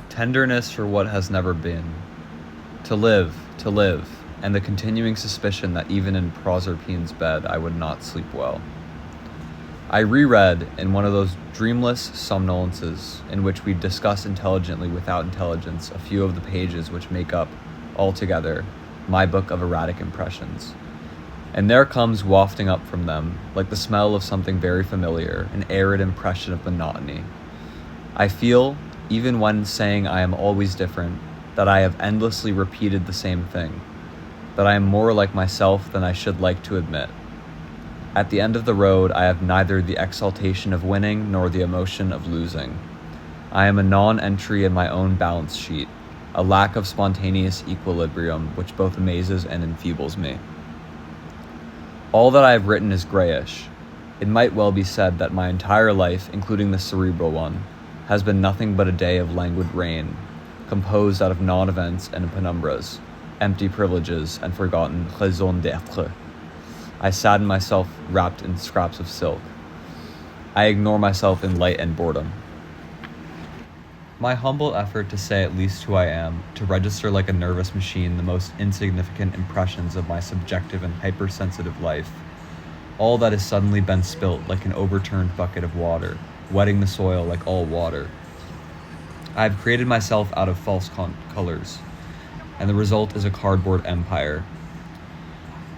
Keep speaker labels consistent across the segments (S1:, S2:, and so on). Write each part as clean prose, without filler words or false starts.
S1: tenderness for what has never been, to live, and the continuing suspicion that even in Proserpine's bed I would not sleep well. I reread in one of those dreamless somnolences in which we discuss intelligently without intelligence a few of the pages which make up, altogether, my book of erratic impressions. And there comes wafting up from them, like the smell of something very familiar, an arid impression of monotony. I feel, even when saying I am always different, that I have endlessly repeated the same thing, that I am more like myself than I should like to admit. At the end of the road, I have neither the exaltation of winning nor the emotion of losing. I am a non-entry in my own balance sheet, a lack of spontaneous equilibrium which both amazes and enfeebles me. All that I have written is grayish. It might well be said that my entire life, including the cerebral one, has been nothing but a day of languid rain, composed out of non-events and penumbras, empty privileges and forgotten raison d'être. I sadden myself wrapped in scraps of silk. I ignore myself in light and boredom. My humble effort to say at least who I am, to register like a nervous machine the most insignificant impressions of my subjective and hypersensitive life, all that has suddenly been spilt like an overturned bucket of water, wetting the soil like all water. I have created myself out of false colors, and the result is a cardboard empire.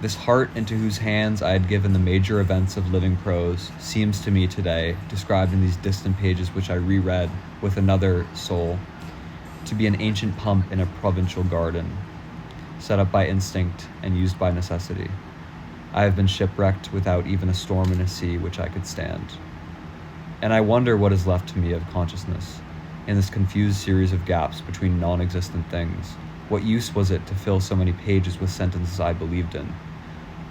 S1: This heart into whose hands I had given the major events of living prose seems to me today, described in these distant pages which I reread with another soul, to be an ancient pump in a provincial garden, set up by instinct and used by necessity. I have been shipwrecked without even a storm in a sea which I could stand. And I wonder what is left to me of consciousness, in this confused series of gaps between non-existent things. What use was it to fill so many pages with sentences I believed in,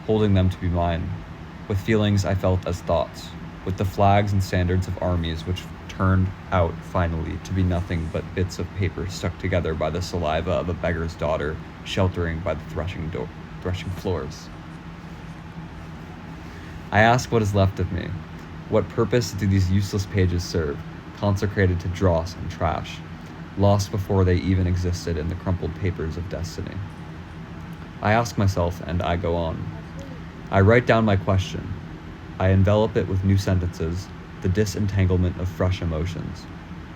S1: holding them to be mine, with feelings I felt as thoughts, with the flags and standards of armies which turned out finally to be nothing but bits of paper stuck together by the saliva of a beggar's daughter sheltering by the threshing floors. I ask what is left of me. What purpose do these useless pages serve, consecrated to dross and trash, lost before they even existed in the crumpled papers of destiny? I ask myself, and I go on. I write down my question. I envelop it with new sentences, the disentanglement of fresh emotions.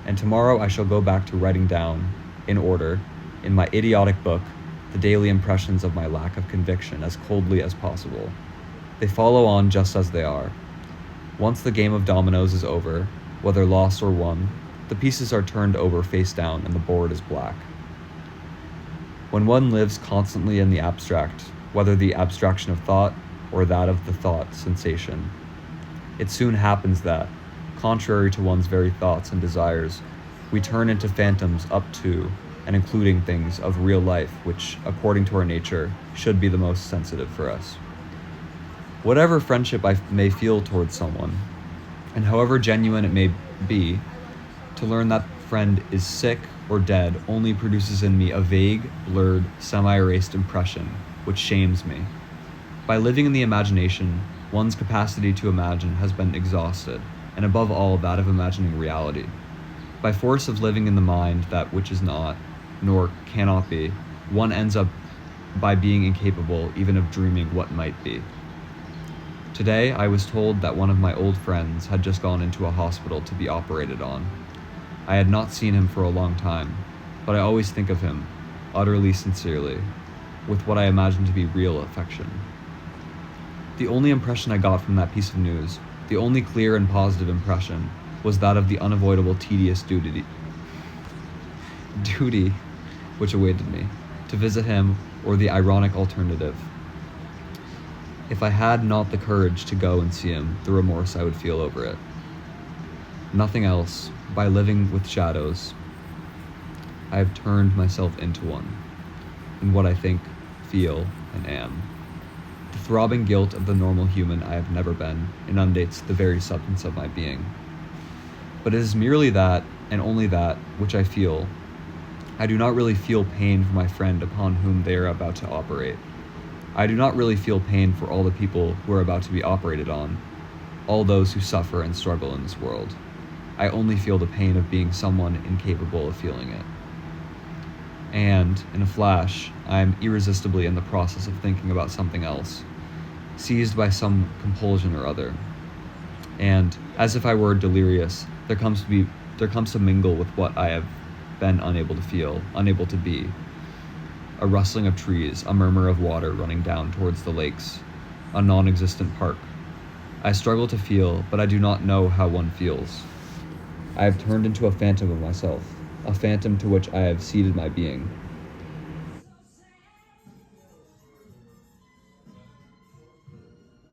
S1: And tomorrow I shall go back to writing down, in order, in my idiotic book, the daily impressions of my lack of conviction as coldly as possible. They follow on just as they are. Once the game of dominoes is over, whether lost or won, the pieces are turned over face down and the board is black. When one lives constantly in the abstract, whether the abstraction of thought or that of the thought sensation, it soon happens that, contrary to one's very thoughts and desires, we turn into phantoms up to and including things of real life which, according to our nature, should be the most sensitive for us. Whatever friendship I may feel towards someone, and however genuine it may be, to learn that friend is sick or dead only produces in me a vague, blurred, semi-erased impression which shames me. By living in the imagination, one's capacity to imagine has been exhausted, and above all that of imagining reality. By force of living in the mind that which is not, nor cannot be, one ends up by being incapable even of dreaming what might be. Today, I was told that one of my old friends had just gone into a hospital to be operated on. I had not seen him for a long time, but I always think of him, utterly sincerely, with what I imagine to be real affection. The only impression I got from that piece of news, the only clear and positive impression, was that of the unavoidable tedious duty which awaited me, to visit him, or the ironic alternative. If I had not the courage to go and see him, the remorse I would feel over it. Nothing else, by living with shadows, I have turned myself into one, in what I think, feel, and am. The throbbing guilt of the normal human I have never been inundates the very substance of my being. But it is merely that, and only that, which I feel. I do not really feel pain for my friend upon whom they are about to operate. I do not really feel pain for all the people who are about to be operated on, all those who suffer and struggle in this world. I only feel the pain of being someone incapable of feeling it. and, in a flash, I am irresistibly in the process of thinking about something else, seized by some compulsion or other. And, as if I were delirious, there comes to mingle with what I have been unable to feel, unable to be. A rustling of trees, a murmur of water running down towards the lakes, a non-existent park. I struggle to feel, but I do not know how one feels. I have turned into a phantom of myself, a phantom to which I have ceded my being.